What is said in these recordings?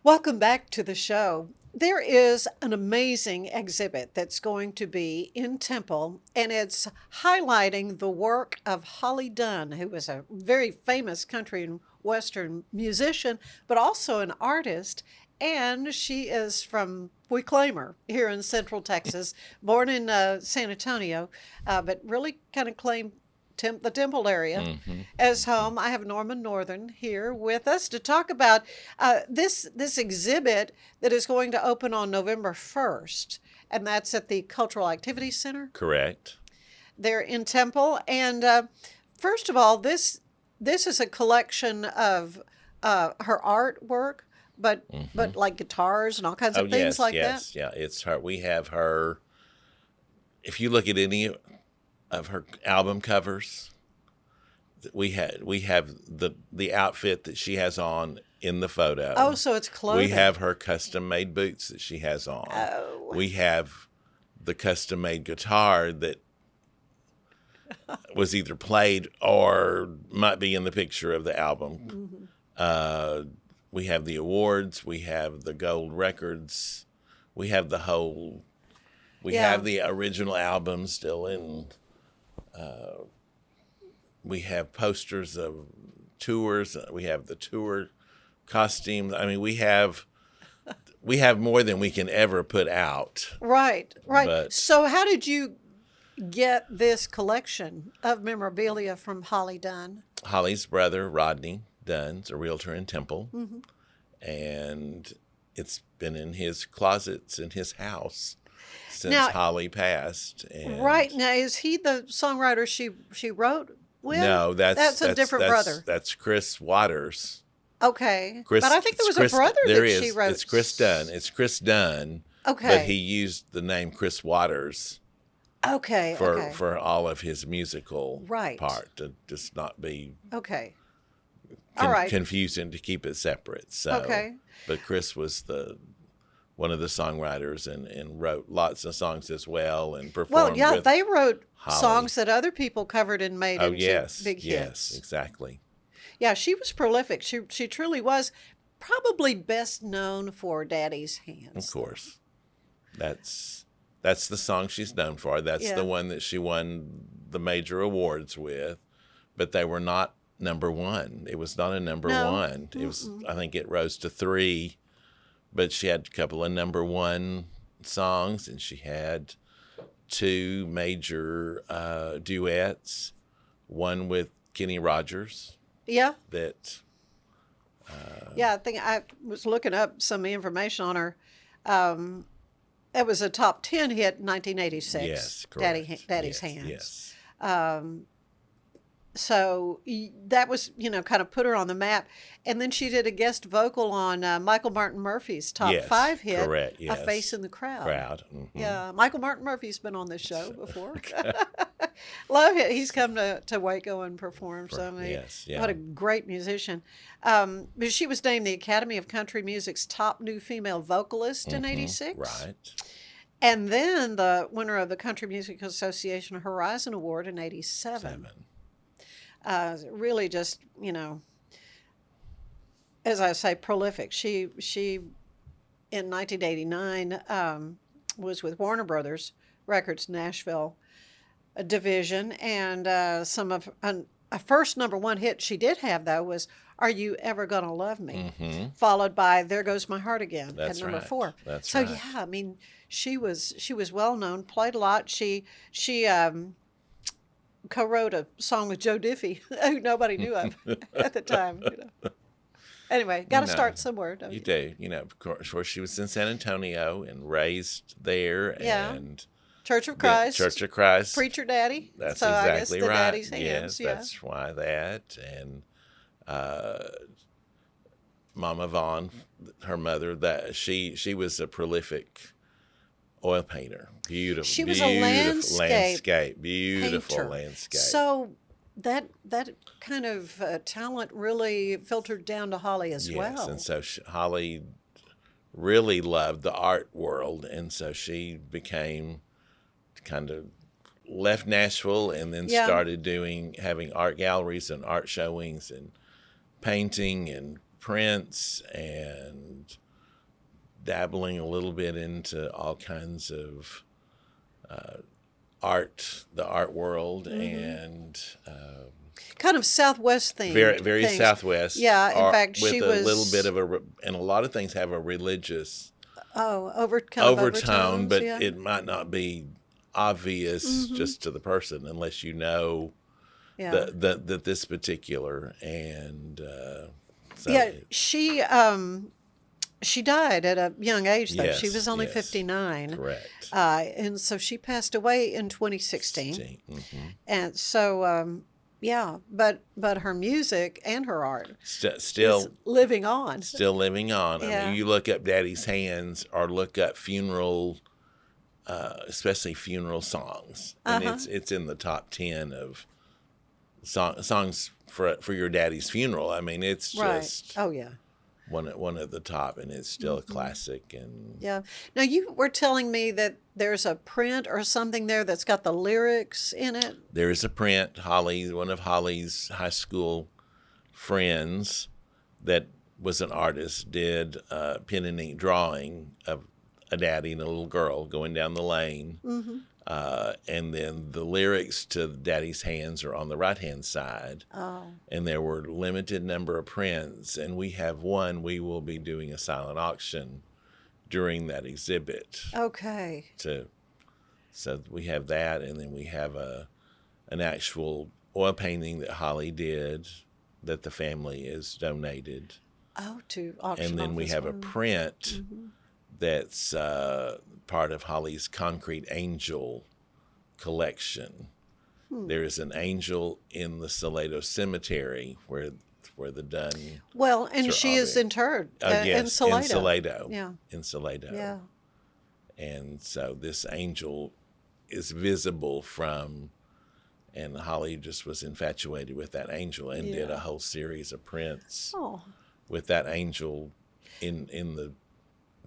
Welcome back to the show. There is an amazing exhibit that's going to be in Temple, and it's highlighting the work of Holly Dunn, who was a very famous country and Western musician, but also an artist. And she is from, we claim her here in Central Texas, born in San Antonio, but really kind of claimed the Temple area Hmm. as Hmm. home. I have Norman Northern here with us to talk about this exhibit that is going to open on November 1st, and that's at the Cultural Activity Center Correct. there in Temple. And first of all, this is a collection of her artwork, but Hmm. like guitars and all kinds Oh, of things yes, like that. yes, yeah. It's her. We have her. If you look at any of her album covers, we have the outfit that she has on in the Oh, photo. so it's We clothing. have her custom made boots that she has on. Oh, We have the custom made guitar that was either played or might be in the picture of the album. hmm. Uh, we have the awards. We have the gold records. We have the whole. We Yeah. have the original album still in. We have posters of tours. We have the tour costumes. I mean, we have more than we can ever put out. Right, right. But So, how did you get this collection of memorabilia from Holly Dunn? Holly's brother Rodney Dunn's a realtor in Temple, Hmm. and it's been in his closets in his house since Now, Holly passed. right And now, is he the songwriter she wrote with? no, that's That's a that's different that's brother. that's Chris Waters. Okay, but Chris, I think there it's was a Chris. brother There that she is. wrote. It's Chris Dunn. It's Chris Dunn, but he Okay, used the name Chris Waters okay, for okay. for all of his musical Right. part to just not be Okay. All right. confusing, to keep it separate. So, Okay. but Chris was the one of the songwriters and wrote lots of songs as well and Well, performed yeah, with they wrote Holly. songs that other people covered and made Oh into yes, big yes, hits. exactly. Yeah, she was prolific. She truly was. Probably best known for Daddy's Of Hands, though. course. That's the song she's known for. That's the Yeah. one that she won the major awards with, but they were not number one. It was not a number No. one. It was, Mm-mm. I think it rose to three, but she had a couple of number one songs, and she had two major duets, one with Kenny Rogers Yeah. that Yeah, I think I was looking up some information on her. Um, it was a top 10 hit in 1986, yes, correct. Daddy's Yes, Hands. yes. Um, so that was, kind of put her on the map. And then she did a guest vocal on Michael Martin Murphy's top Yes, five hit, correct. A Face Yes. in the Crowd. Crowd. Hmm. Yeah, Michael Martin Murphy's been on this show before. Love it. He's come to Waco and performed. So, I mean, Yes, what yeah. a great musician. But she was named the Academy of Country Music's top new female vocalist in Hmm. 86. Right. And then the winner of the Country Music Association Horizon Award in 87. 7. Really just, as I say, prolific. She in 1989 was with Warner Brothers Records Nashville division, and a first number one hit she did have though was "Are You Ever Gonna Love Me," Hmm. followed by "There Goes My Heart Again" at That's number right. 4. That's So right. yeah, I mean, she was well known, played a lot. She co-wrote a song with Joe Diffie, who nobody knew of at the time. Anyway, got You to know, start somewhere, don't you you? do. Of course, she was in San Antonio and raised there, Yeah, and Church of been Christ, Church of Christ. preacher daddy. That's So I guess exactly the right. daddy's hands. Yes, Yeah. that's why that. And uh, Mama Vaughn, her mother, that she was a prolific oil painter. Beautiful, She was a beautiful landscape beautiful painter. landscape. So that kind of talent really filtered down to Holly as Yes, and well. so Holly really loved the art world, and so she became kind of left Nashville and then Yeah. started having art galleries and art showings and painting and prints and dabbling a little bit into all kinds of art, the art world, and Kind of Southwest themed very, very things. Southwest. Yeah, in fact, with she a was little bit of and a lot of things have a religious overtone, but yeah. it might not be obvious just to the person unless you know Yeah. that this particular and so Yeah, she died at a young age, though. She yes, was only yes, 59. correct. And so she passed away in 2016. And so, yeah, but her music and her art is Still living on. still living on. I Yeah. mean, you look up Daddy's Hands or look up funeral, especially funeral songs, and it's in the top 10 of songs for your daddy's funeral. I mean, it's just Oh, yeah. one at the top, and it's still a classic. And Yeah. Now, you were telling me that there's a print or something there that's got the lyrics in it. there is a print. One of Holly's high school friends that was an artist, did a pen and ink drawing of a daddy and a little girl going down the lane. And then the lyrics to Daddy's Hands are on the right-hand side. Oh. And there were limited number of prints, and we have one. We will be doing a silent auction during that exhibit. Okay. So we have that, and then we have an actual oil painting that Holly did that the family is donated. Oh, to auction. And then we have a print that's part of Holly's Concrete Angel collection. There is an angel in the Salado Cemetery where the Dunn. Well, and she is interred in Salado. In Salado. Yeah. In Salado. Yeah. And so this angel is visible from, and Holly just was infatuated with that angel and did a whole series of prints with that angel in the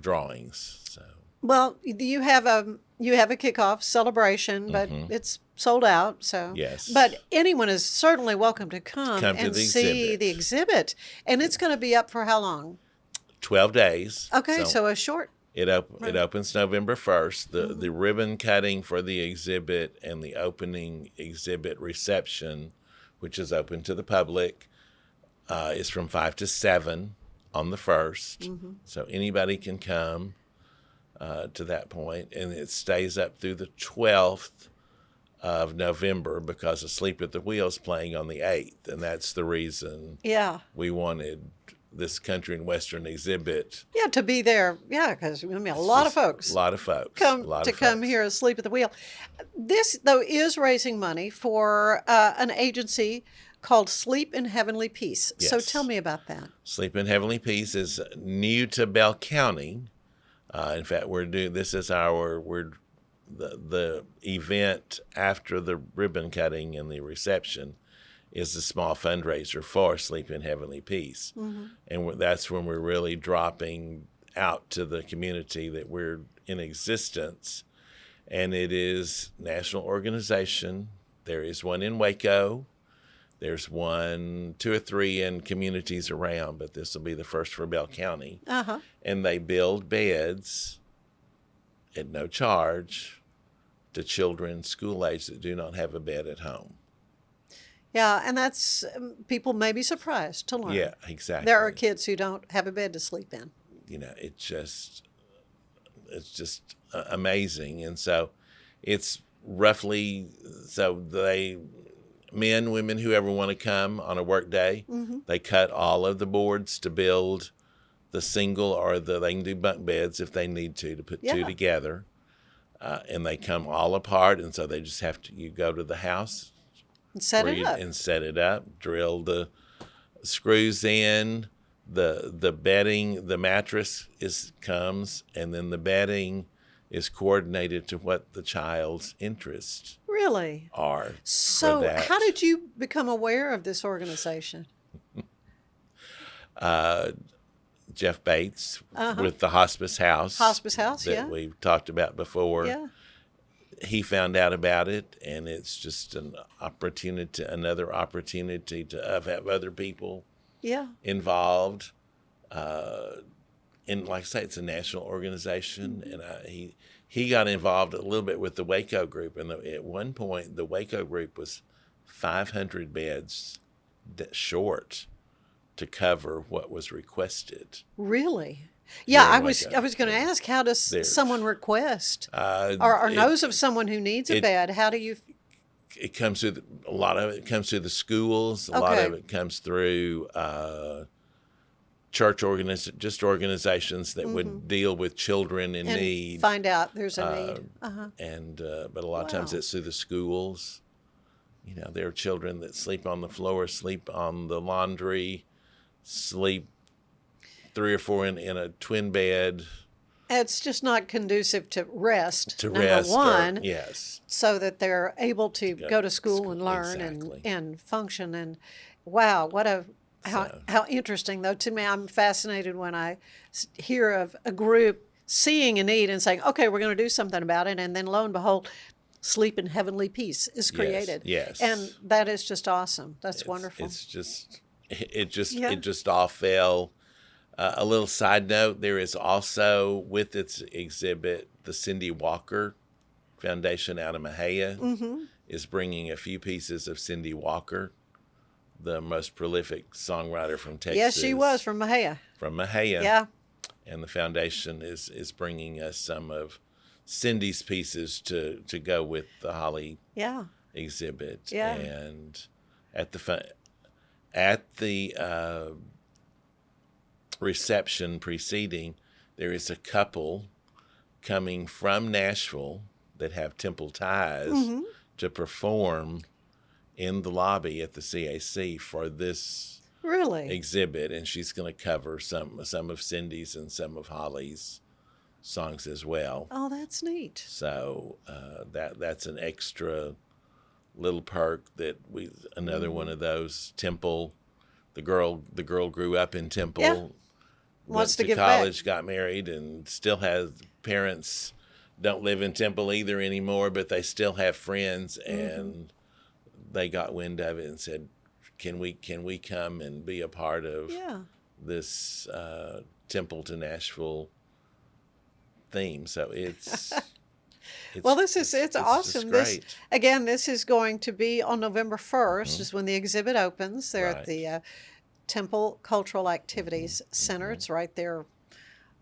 drawings. So well, you have a kickoff celebration, but it's sold out. So yes, but anyone is certainly welcome to come to and the see the exhibit, and it's going to be up for how long? 12 days. Okay, so a short. It opens November 1st. The ribbon cutting for the exhibit and the opening exhibit reception, which is open to the public, is from 5 to 7 on the 1st. So anybody can come to that point, and it stays up through the 12th of November because Asleep at the Wheel is playing on the 8th, and that's the reason we wanted this country and western exhibit. Yeah, to be there. Yeah, because a lot of folks. A lot of folks. Come here asleep at the wheel. This, though, is raising money for an agency called Sleep in Heavenly Peace. Yes. So tell me about that. Sleep in Heavenly Peace is new to Bell County. In fact, the event after the ribbon cutting and the reception is a small fundraiser for Sleep in Heavenly Peace. And that's when we're really dropping out to the community that we're in existence. And it is a national organization. There is one in Waco. There's 2 or 3 in communities around, but this will be the first for Bell County. And they build beds at no charge to children school age that do not have a bed at home. Yeah, and that's, people may be surprised to learn. Yeah, exactly. There are kids who don't have a bed to sleep in. It's just amazing. And so it's roughly, men, women, whoever want to come on a work day, they cut all of the boards to build the single, or they can do bunk beds if they need to put 2 together. And they come all apart, and so they just you go to the house and set it up, drill the screws in, the bedding, the mattress comes, and then the bedding is coordinated to what the child's interests really are. So how did you become aware of this organization? Jeff Bates with the Hospice House that we've talked about before. Yeah. He found out about it, and it's just another opportunity to have other people involved. And and like I say, it's a national organization, and he got involved a little bit with the Waco group, and at one point the Waco group was 500 beds short to cover what was requested. Really? Yeah, Here I in was Waco. going to ask, how does someone request or It- knows of someone who needs a bed? How do you? It comes through a lot of it comes through the schools. A lot of it comes through church organizations that would deal with children in And need. find out there's a need. And but a lot of times it's through the schools. You know, there are children that sleep on the floor, sleep on the laundry, sleep 3 or 4 in a twin bed. It's just not conducive to rest. To number rest, one, yes, so that they're able to go to school and learn and function. And wow, what a how interesting, though. To me, I'm fascinated when I hear of a group seeing a need and saying, okay, we're going to do something about it, and then lo and behold, sleep in heavenly peace is created. Yes. And that is just awesome. That's wonderful. It just all fell. A little side note: there is also with its exhibit, the Cindy Walker Foundation out of Mahia is bringing a few pieces of Cindy Walker, the most prolific songwriter from Texas. Yes, she was from Mahia. From Mahia. Yeah. And the foundation is bringing us some of Cindy's pieces to go with the Holly exhibit. Yeah. And at the reception preceding, there is a couple coming from Nashville that have Temple ties to perform in the lobby at the CAC for this exhibit, and she's going to cover some of Cindy's and some of Holly's songs as well. Oh, that's neat. So that's an extra little perk that another one of those. Temple, the girl grew up in Temple. Yeah. Wants to went give to college, back. got married, and still has parents don't live in Temple either anymore, but they still have friends, and they got wind of it and said, "Can we come and be a part of this Temple to Nashville theme?" So it's well, it's awesome. Just great. This is going to be on November 1st is when the exhibit opens. They're at the Temple Cultural Activities Center. It's right there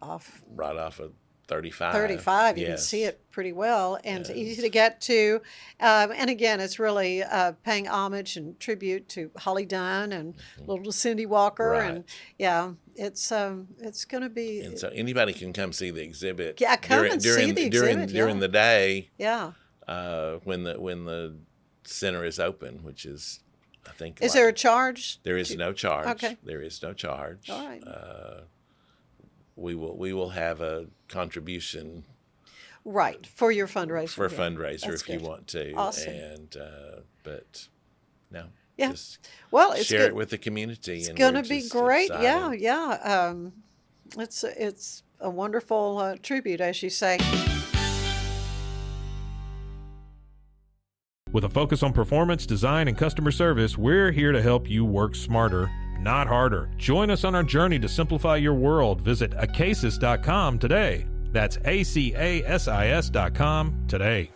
right off of 35. 35. You can see it pretty well, and it's easy to get to. And again, it's really paying homage and tribute to Holly Dunn and little Cindy Walker. Right. And it's going to be. And so anybody can come see the exhibit. Yeah, come and see the exhibit. During the day. Yeah. When the center is open, which is, I think. Is there a charge? There is no charge. Okay. There is no charge. All right. We will have a contribution. Right, for your fundraiser. For a fundraiser, if you want to. Awesome. And but no. Yeah. Just well, it's share good. it with the community. It's and going we're to be just great. excited. Yeah. It's a wonderful tribute, as you say. With a focus on performance, design, and customer service, we're here to help you work smarter, not harder. Join us on our journey to simplify your world. Visit acasis.com today. That's ACASIS.com today.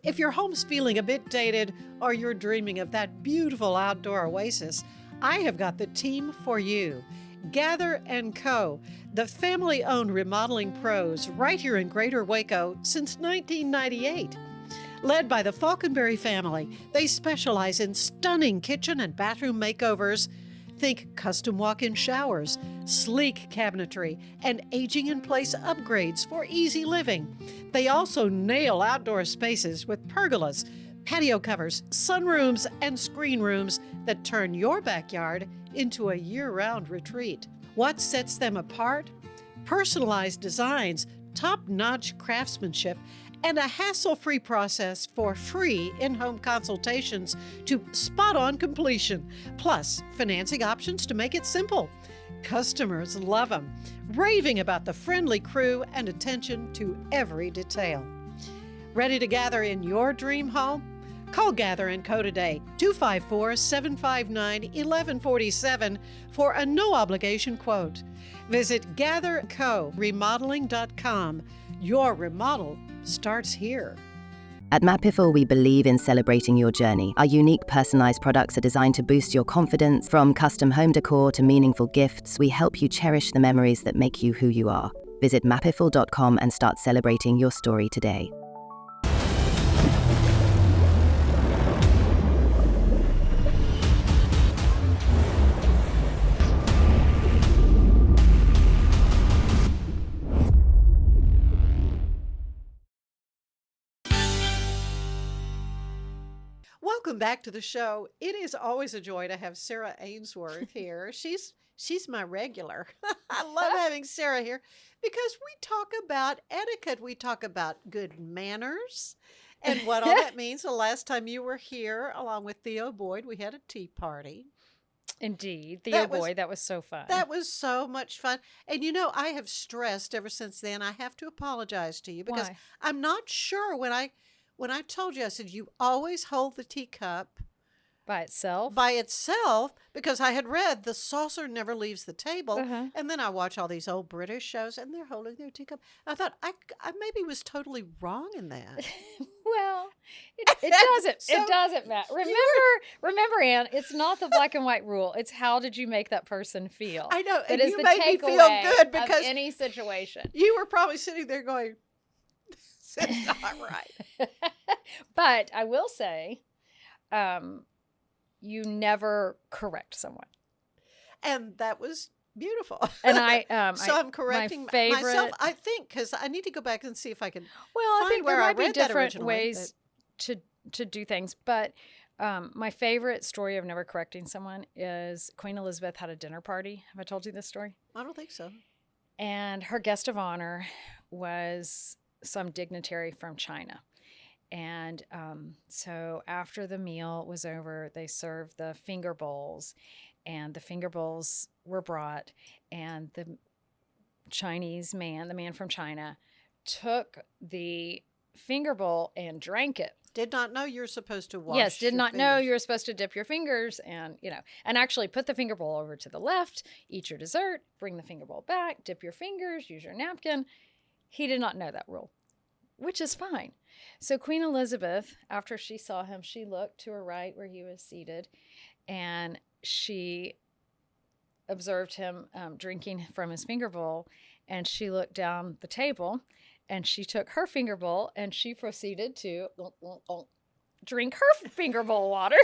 If your home's feeling a bit dated or you're dreaming of that beautiful outdoor oasis, I have got the team for you. Gather & Co., the family-owned remodeling pros right here in Greater Waco since 1998. Led by the Falconberry family, they specialize in stunning kitchen and bathroom makeovers. Think custom walk-in showers, sleek cabinetry, and aging-in-place upgrades for easy living. They also nail outdoor spaces with pergolas, patio covers, sunrooms, and screen rooms that turn your backyard into a year-round retreat. What sets them apart? Personalized designs, top-notch craftsmanship, and a hassle-free process for free in-home consultations to spot-on completion, plus financing options to make it simple. Customers love them, raving about the friendly crew and attention to every detail. Ready to gather in your dream home? Call Gather & Co. today, 254-759-1147 for a no-obligation quote. Visit GatherCoRemodeling.com. Your remodel starts here. At Mapiful, we believe in celebrating your journey. Our unique personalized products are designed to boost your confidence. From custom home decor to meaningful gifts, we help you cherish the memories that make you who you are. Visit mapiful.com and start celebrating your story today. Welcome back to the show. It is always a joy to have Sarah Aynesworth here. She's my regular. I love having Sarah here because we talk about etiquette. We talk about good manners and what all that means. The last time you were here, along with Theo Boyd, we had a tea party. Indeed. Theo Boyd, that was so fun. That was so much fun. And I have stressed ever since then. I have to apologize to you because Why? I'm not sure when I told you, I said, you always hold the teacup By itself? by itself, because I had read the saucer never leaves the table. Uh-huh. And then I watch all these old British shows and they're holding their teacup. I thought I maybe was totally wrong in that. Well, it So doesn't matter. Remember, Ann, it's not the black and white rule. It's how did you make that person feel? I know. That And is you the made me feel takeaway good of because any situation. you were probably sitting there going, it's not right. But I will say, you never correct someone. And that was beautiful. And I, So I'm correcting my favorite, myself, I think, because I need to go back and see if I can. Well, I find think there where I might be read that different originally, ways to do things. But my favorite story of never correcting someone is Queen Elizabeth had a dinner party. Have I told you this story? I don't think so. And her guest of honor was some dignitary from China. And so after the meal was over, they served the finger bowls, and the finger bowls were brought, and the Chinese man, the man from China, took the finger bowl and drank it. Did not know you're supposed to wash. Yes, did your not know fingers. you were supposed to dip your fingers and actually put the finger bowl over to the left, eat your dessert, bring the finger bowl back, dip your fingers, use your napkin. He did not know that rule, which is fine. So Queen Elizabeth, after she saw him, she looked to her right where he was seated, and she observed him drinking from his finger bowl, and she looked down the table, and she took her finger bowl, and she proceeded to drink her finger bowl water,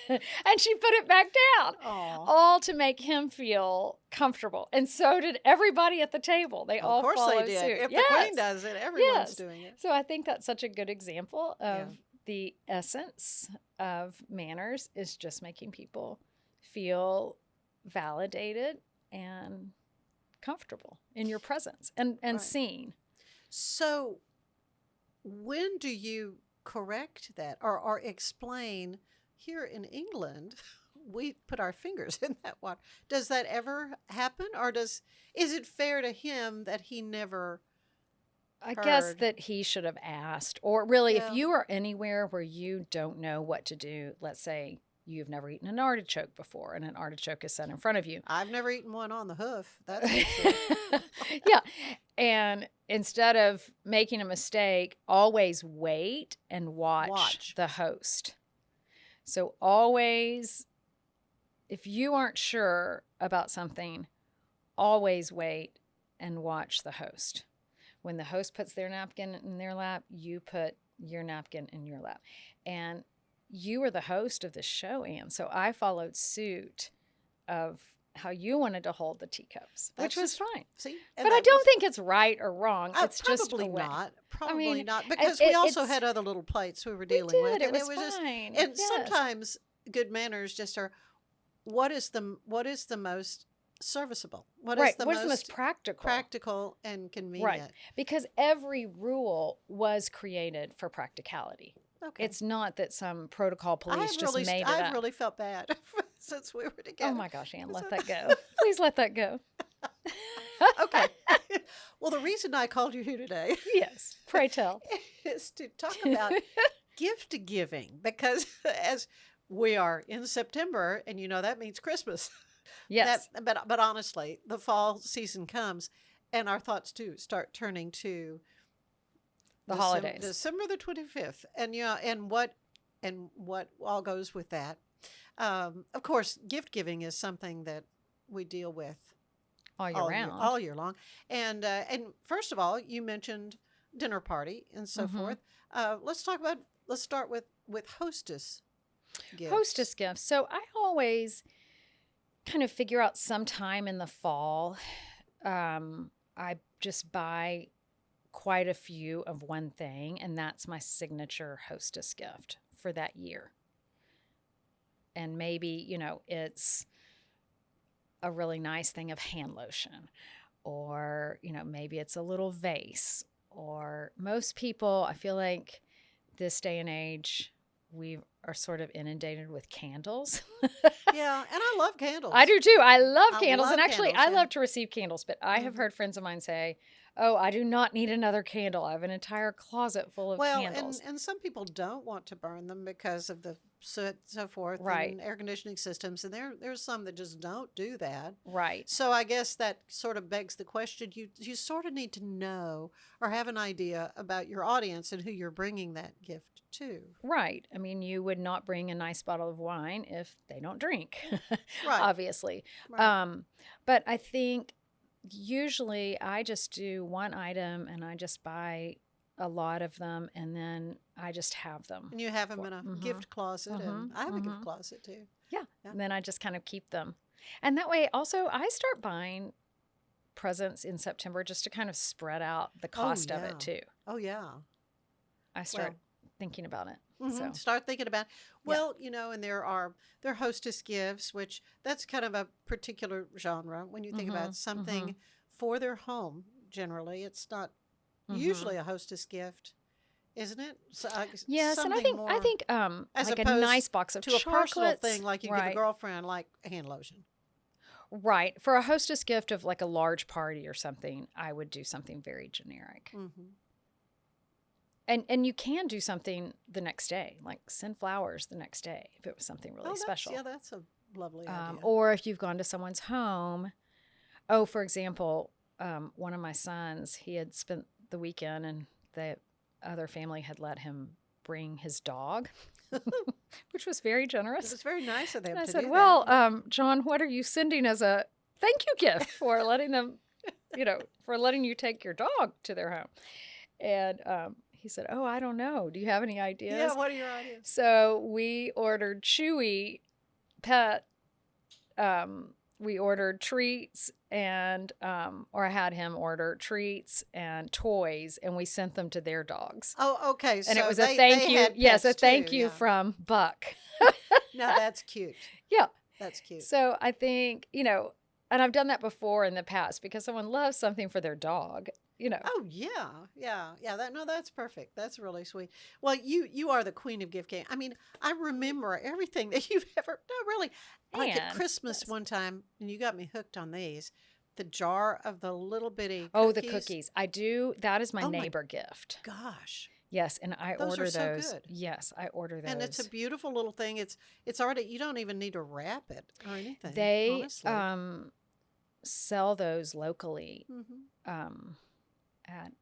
and she put it back down, Aw. all to make him feel comfortable. And so did everybody at the table. They all Of course followed they did. suit. If Yes. the queen does it, everyone's Yes. doing it. So I think that's such a good example of Yeah. the essence of manners is just making people feel validated and comfortable in your presence and Right. seen. So when do you correct that or explain? Here in England, we put our fingers in that water. Does that ever happen, or is it fair to him that he never I guess heard? that he should have asked, or really, Yeah. if you are anywhere where you don't know what to do, let's say you've never eaten an artichoke before and an artichoke is set in front of you. I've never eaten one on the hoof. That's for sure. Yeah. And instead of making a mistake, always wait and watch the host. So always, if you aren't sure about something, always wait and watch the host. When the host puts their napkin in their lap, you put your napkin in your lap. And you were the host of the show, Anne. So I followed suit of how you wanted to hold the teacups, which was fine. See, But I don't think it's right or wrong. It's just a probably way. not. Probably mean, not, and because we also it's- had other little plates we were We dealing with, did. It and was just. fine. And Yes. sometimes good manners just are. What is the most serviceable? What is Right. the What's the most most practical? practical and convenient? Right. Because every rule was created for practicality. Okay. It's not that some protocol police just made it I've up. really felt bad since we were together. Oh my gosh, Anne, let So- that go. Please let that go. Okay. Well, the reason I called you here today Yes. Pray tell. is to talk about gift giving, because as we are in September, and that means Christmas. Yes. But honestly, the fall season comes, and our thoughts too start turning to The holidays. December the 25th, and what all goes with that. Of course, gift giving is something that we deal with All year round. all year long. And first of all, you mentioned dinner party and so forth. Let's start with hostess gifts. Hostess gifts. So I always kind of figure out sometime in the fall. I just buy quite a few of one thing, and that's my signature hostess gift for that year. And maybe, it's a really nice thing of hand lotion, or, maybe it's a little vase, or most people, I feel like this day and age, we are sort of inundated with candles. Yeah, and I love candles. I do too. I love I candles. love And actually, candles, I yeah. love to receive candles, but I have heard friends of mine say, oh, I do not need another candle. I have an entire closet full of candles. And some people don't want to burn them because of the soot, so forth, Right. and air conditioning systems. And there's some that just don't do that. Right. So I guess that sort of begs the question. You sort of need to know or have an idea about your audience and who you're bringing that gift to. Right. I mean, you would not bring a nice bottle of wine if they don't drink, Right. obviously. Right. But I think usually I just do one item and I just buy a lot of them, and then I just have them. And you have them in a gift closet, and I have a gift mhm. closet too. Yeah. Yeah. And then I just kind of keep them. And that way also I start buying presents in September just to kind of spread out the cost of yeah. it too. Oh yeah. I start thinking about it. Mhm. So Start thinking about, well, and there are hostess gifts, which that's kind of a particular genre. When you think about something for their home, generally, it's not usually a hostess gift, isn't it? So, yes, and I something think more as like a opposed nice box of to a personal chocolates. thing, like you give a Right. girlfriend like hand lotion. Right. For a hostess gift of like a large party or something, I would do something very generic. Mm-hmm. And you can do something the next day, like send flowers the next day if it was something really special. Yeah, that's a lovely idea. Or if you've gone to someone's home. Oh, for example, one of my sons, he had spent the weekend and the other family had let him bring his dog, which was very generous. It was very nice of them And I to said, do well, that. John, what are you sending as a thank you gift for letting them, for letting you take your dog to their home? And he said, oh, I don't know. Do you have any ideas? Yeah, what are your ideas? So we ordered Chewy pet. We ordered treats and, or I had him order treats and toys, and we sent them to their dogs. Oh, okay. And so it was they a thank you. had Yes, a pets thank too, you yeah. from Buck. No, that's cute. Yeah. That's cute. So I think, and I've done that before in the past because someone loves something for their dog, Oh yeah. That's perfect. That's really sweet. Well, you are the queen of gift giving. I mean, I remember everything that you've ever. No, really. Like at And- Christmas one time, and you got me hooked on these. The jar of the little bitty. Oh, the cookies. I do. That is my Oh my neighbor gift. Gosh. Yes. And I Those order are so those. good. Yes, I order those. And it's a beautiful little thing. It's already. You don't even need to wrap it or anything. They honestly. sell those locally Mhm. at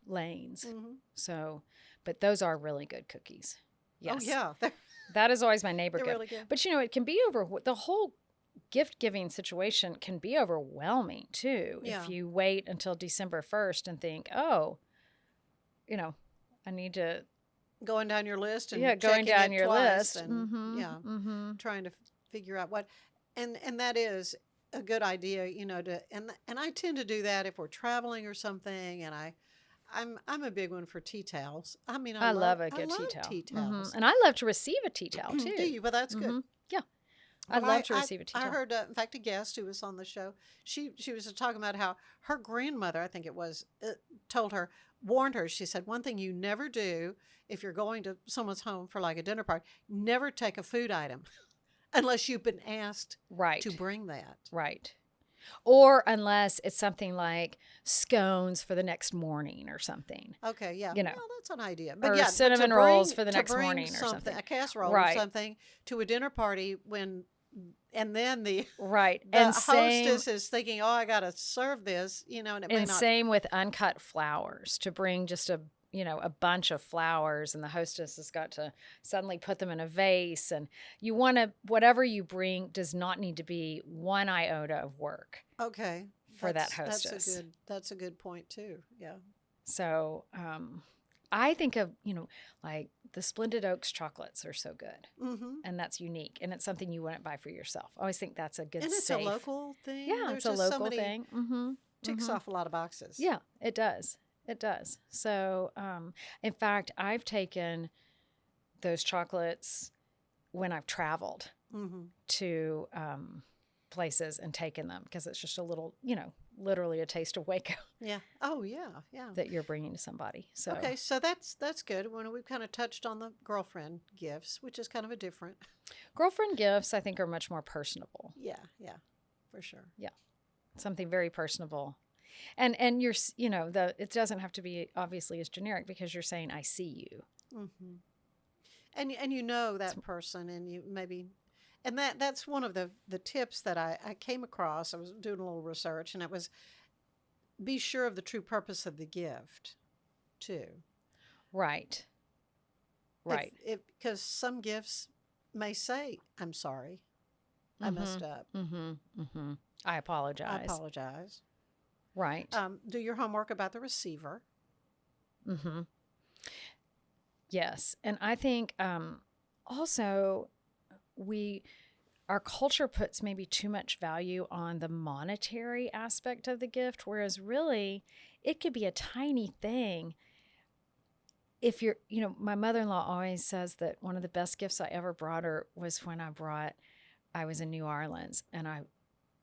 Lanes. Mhm. So, but those are really good cookies. Yes. Oh yeah. They're That is always my neighbor they're gift. really good. But it can be the whole gift giving situation can be overwhelming too. Yeah. If you wait until December 1st and think, oh, I need to, Going down your list and going checking down it your twice list. and Mm-hmm. trying to figure out what, and that is a good idea, and I tend to do that if we're traveling or something, and I'm a big one for tea towels. I mean, I love a I good love tea towel. tea Mhm. towels. And I love to receive a tea towel too. Do you? Well, that's good. Mhm. Yeah. I Well, love to receive a tea I towel. heard, in fact, a guest who was on the show. She was talking about how her grandmother, I think it was, warned her. She said, one thing you never do if you're going to someone's home for like a dinner party, never take a food item unless you've been asked Right. to bring that. Right. Or unless it's something like scones for the next morning or something. Okay, yeah. You know. Well, that's an idea. Or to cinnamon rolls for the to next bring morning or something. a casserole Right. or something to a dinner party when and then the Right. the And same hostess is thinking, "Oh, I got to serve this," and it may and not. same with uncut flowers, to bring just a bunch of flowers, and the hostess has got to suddenly put them in a vase. And you want to, whatever you bring does not need to be one iota of work Okay, for that that's hostess. that's a good point too. Yeah. So I think of, like the Splendid Oaks chocolates are so good, Mm-hmm. and that's unique, and it's something you wouldn't buy for yourself. I always think that's a good And it's safe. a local thing. Yeah, There's it's a just so local many thing. Mm-hmm. ticks Mm-hmm. off a lot of boxes. Yeah, it does. It does. So, in fact, I've taken those chocolates when I've traveled Mm-hmm. to places and taken them, because it's just a little, literally a taste of Waco Yeah. Oh, yeah. Yeah. that you're bringing to somebody. So, Okay, so that's good. When we've kind of touched on the girlfriend gifts, which is kind of a different. girlfriend gifts, I think, are much more personable. Yeah. Yeah. For sure. Something very personable. And you're, it doesn't have to be obviously as generic, because you're saying, I see you. Mm-hmm. And you know that person, and you maybe, and that's one of the tips that I came across. I was doing a little research, and it was be sure of the true purpose of the gift, too. Right. Right. Because some gifts may say, "I'm sorry, I messed up. Mm-hmm. Mm-hmm. I apologize. I apologize." Right. Do your homework about the receiver. Mm-hmm. Yes. And I think also our culture puts maybe too much value on the monetary aspect of the gift, whereas really it could be a tiny thing. If you're, my mother-in-law always says that one of the best gifts I ever brought her was when I was in New Orleans, and I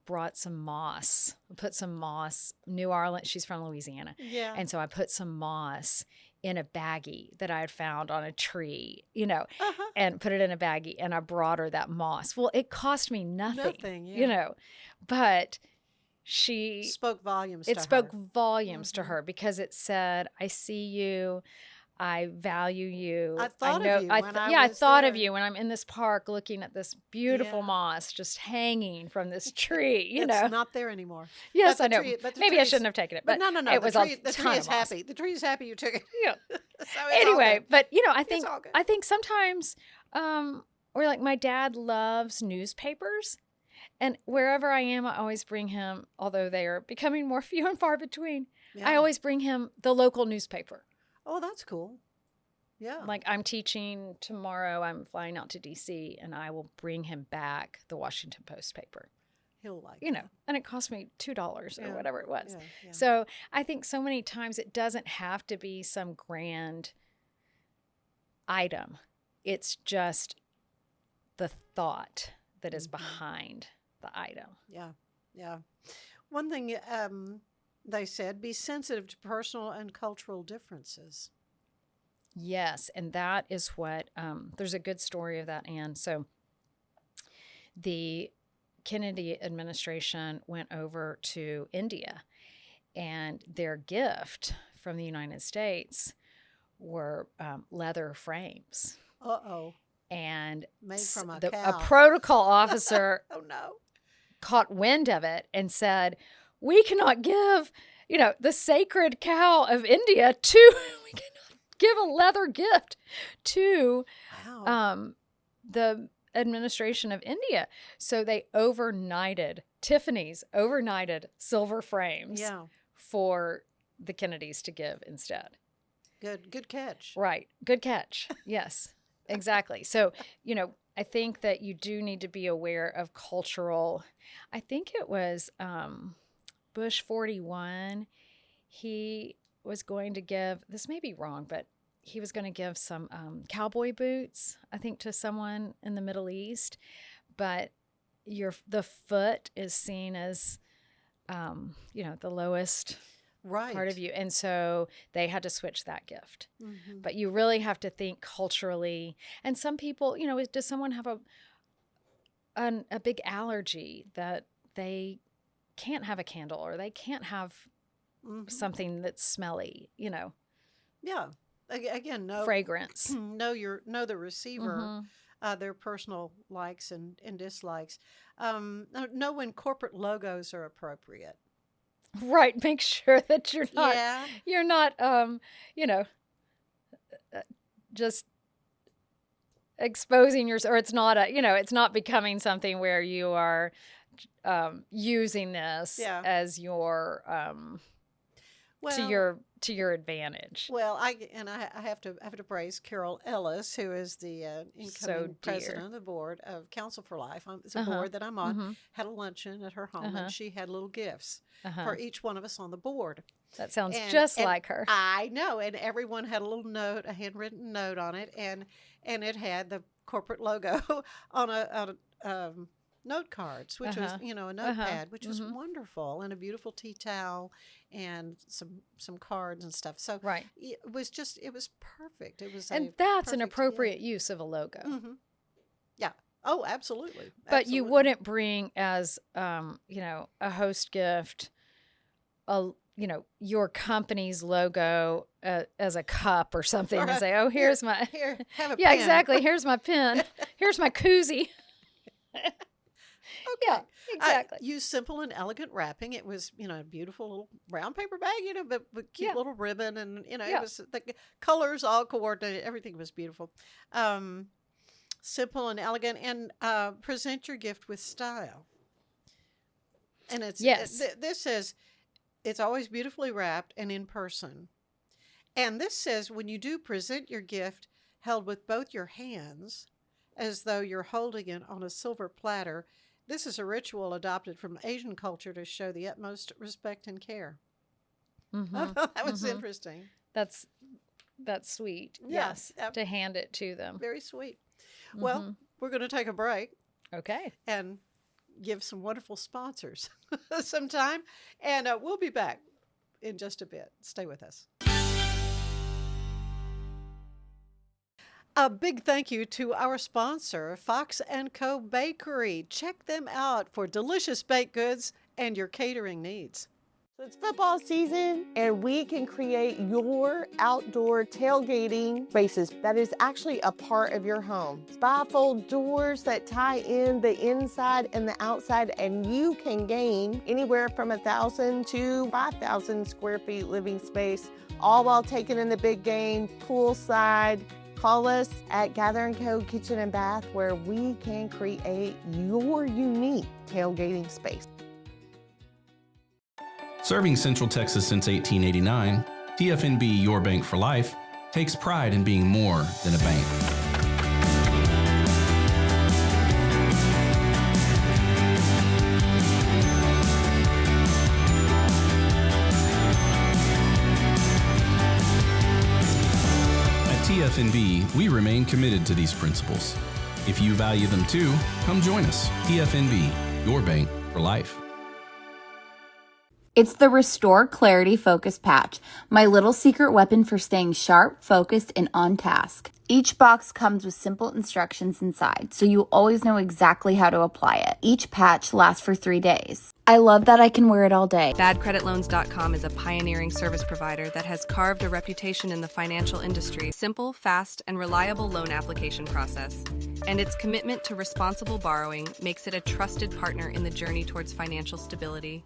brought some moss. I put some moss. New Orleans, she's from Louisiana. Yeah. And so I put some moss in a baggie that I had found on a tree, and put it in a baggie, and I brought her that moss. Well, it cost me nothing, yeah. But she spoke volumes. It to spoke her. volumes to her, because it said, I see you. I value you. I thought know, of you. I thought of you when I'm in this park looking at this beautiful Yeah. moss just hanging from this tree. It's not there anymore. Yes, But I the know. tree- but the Maybe I tree's- shouldn't have taken it, But but no. it the was tree, a the ton tree of is moss. happy. The tree is happy you took it. Yeah. So it's all Anyway, good. but I think all good. or like my dad loves newspapers, and wherever I am, I always bring him, although they are becoming more few and far between. Yeah. I always bring him the local newspaper. Oh, that's cool. Yeah. Like, I'm teaching tomorrow, I'm flying out to DC, and I will bring him back the Washington Post paper. He'll like And it cost me $2 or Yeah. whatever it was. Yeah. So I think so many times it doesn't have to be some grand item. It's just the thought that is behind the item. Yeah. One thing they said, be sensitive to personal and cultural differences. Yes, and that is what, there's a good story of that, Anne. So the Kennedy administration went over to India, and their gift from the United States were leather frames. Uh-oh. And Made from a a cow. protocol officer Oh, no. caught wind of it and said, we cannot give, the sacred cow of India we cannot give a leather gift to Wow. the administration of India. So they Tiffany's overnighted silver frames Yeah. for the Kennedys to give instead. Good catch. Right. Good catch. Yes, exactly. So, I think that you do need to be aware of cultural. I think it was Bush 41. He was going to give, this may be wrong, but he was going to give some cowboy boots, I think, to someone in the Middle East. But the foot is seen as, the lowest part of you. And so they had to switch that gift. Mm-hmm. But you really have to think culturally. And some people, does someone have a big allergy that they can't have a candle, or they can't have something that's smelly, Yeah. Again, no fragrance. know the receiver. their personal likes and dislikes. Know when corporate logos are appropriate. Right. Make sure that Yeah. you're not, just exposing yourself, or it's not it's not becoming something where you are using this Yeah. as your Well, to your advantage. Well, I have to praise Carol Ellis, who is the incoming dear. president of the board of Council for Life. It's a Uh-huh. board that I'm on. Mhm. Had a luncheon at her home, Uh-huh. and she had little gifts Uh-huh. for each one of us on the board. That sounds And- just and like her. I know, and everyone had a little note, a handwritten note on it, and it had the corporate logo on a note cards, which was Uh-huh. a notepad, which was Mhm. wonderful, and a beautiful tea towel, and some cards and stuff. So Right. it was perfect. It was, And a that's an perfect appropriate use of a logo. hmm Yeah. Oh, absolutely. But you Absolutely. wouldn't bring as a host gift your company's logo as a cup or something and say, "Oh, here's my Here, have a yeah, pen. exactly. Here's my pen. Here's my koozie." Okay. Yeah, exactly. Use simple and elegant wrapping. It was, a beautiful little brown paper bag, but with cute Yeah. little ribbon, and Yeah. it was the colors all coordinated. Everything was beautiful. Simple and elegant, and present your gift with style. And Yes. This says it's always beautifully wrapped and in person. And this says when you do present your gift held with both your hands, as though you're holding it on a silver platter. This is a ritual adopted from Asian culture to show the utmost respect and care. I Mhm. thought that was Mhm. interesting. That's sweet. Yeah, Yes, yeah. to hand it to them. Very sweet. Well, Mhm. we're going to take a break Okay. and give some wonderful sponsors some time. And we'll be back in just a bit. Stay with us. A big thank you to our sponsor, Fox & Co. Bakery. Check them out for delicious baked goods and your catering needs. So it's football season, and we can create your outdoor tailgating spaces that is actually a part of your home. Bifold doors that tie in the inside and the outside, and you can gain anywhere from 1,000 to 5,000 square feet living space, all while taking in the big game, poolside. Call us at Gather & Co. Kitchen and Bath, where we can create your unique tailgating space. Serving Central Texas since 1889, TFNB Your Bank for Life takes pride in being more than a bank. At TFNB, we remain committed to these principles. If you value them too, come join us. TFNB, Your Bank for Life. It's the Restore Clarity Focus Patch, my little secret weapon for staying sharp, focused, and on task. Each box comes with simple instructions inside, so you always know exactly how to apply it. Each patch lasts for 3 days. I love that I can wear it all day. BadCreditLoans.com is a pioneering service provider that has carved a reputation in the financial industry. Simple, fast, and reliable loan application process. And its commitment to responsible borrowing makes it a trusted partner in the journey towards financial stability.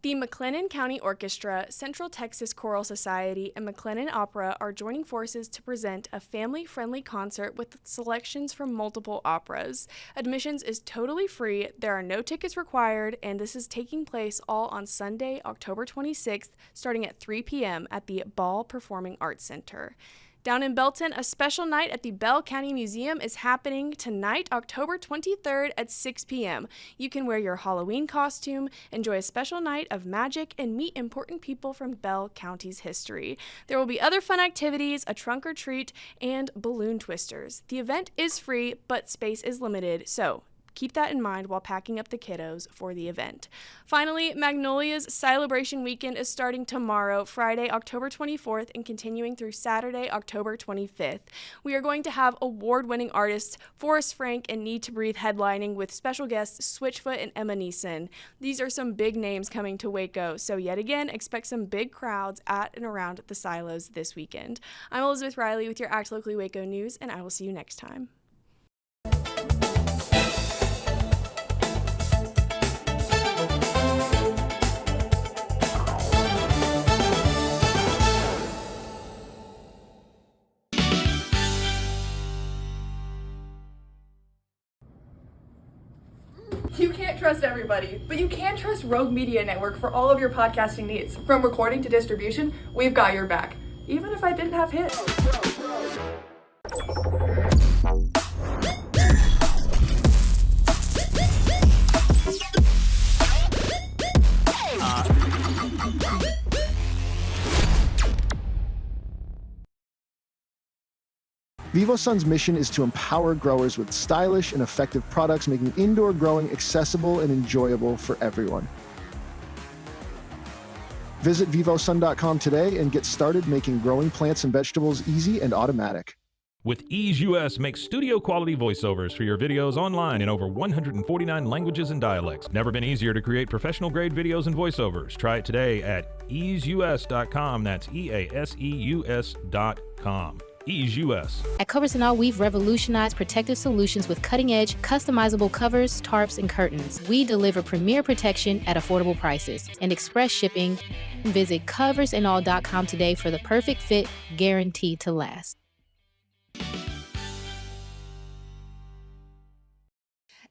The McLennan County Orchestra, Central Texas Choral Society, and McLennan Opera are joining forces to present a family-friendly concert with selections from multiple operas. Admissions is totally free, there are no tickets required, and this is taking place all on Sunday, October 26th, starting at 3 p.m. at the Ball Performing Arts Center. Down in Belton, a special night at the Bell County Museum is happening tonight, October 23rd at 6 p.m. You can wear your Halloween costume, enjoy a special night of magic, and meet important people from Bell County's history. There will be other fun activities, a trunk or treat, and balloon twisters. The event is free, but space is limited, so keep that in mind while packing up the kiddos for the event. Finally, Magnolia's Celebration Weekend is starting tomorrow, Friday, October 24th, and continuing through Saturday, October 25th. We are going to have award-winning artists Forrest Frank and Need to Breathe headlining with special guests Switchfoot and Emma Neeson. These are some big names coming to Waco, so yet again, expect some big crowds at and around the silos this weekend. I'm Elizabeth Riley with your Act Locally Waco News, and I will see you next time. You can't trust everybody, but you can trust Rogue Media Network for all of your podcasting needs. From recording to distribution, we've got your back. Even if I didn't have hits. VivoSun's mission is to empower growers with stylish and effective products, making indoor growing accessible and enjoyable for everyone. Visit vivosun.com today and get started making growing plants and vegetables easy and automatic. With Ease US, make studio quality voiceovers for your videos online in over 149 languages and dialects. Never been easier to create professional grade videos and voiceovers. Try it today at easeus.com. That's EASEUS.com. Ease US. At Covers and All, we've revolutionized protective solutions with cutting-edge, customizable covers, tarps, and curtains. We deliver premier protection at affordable prices and express shipping. Visit coversandall.com today for the perfect fit, guaranteed to last.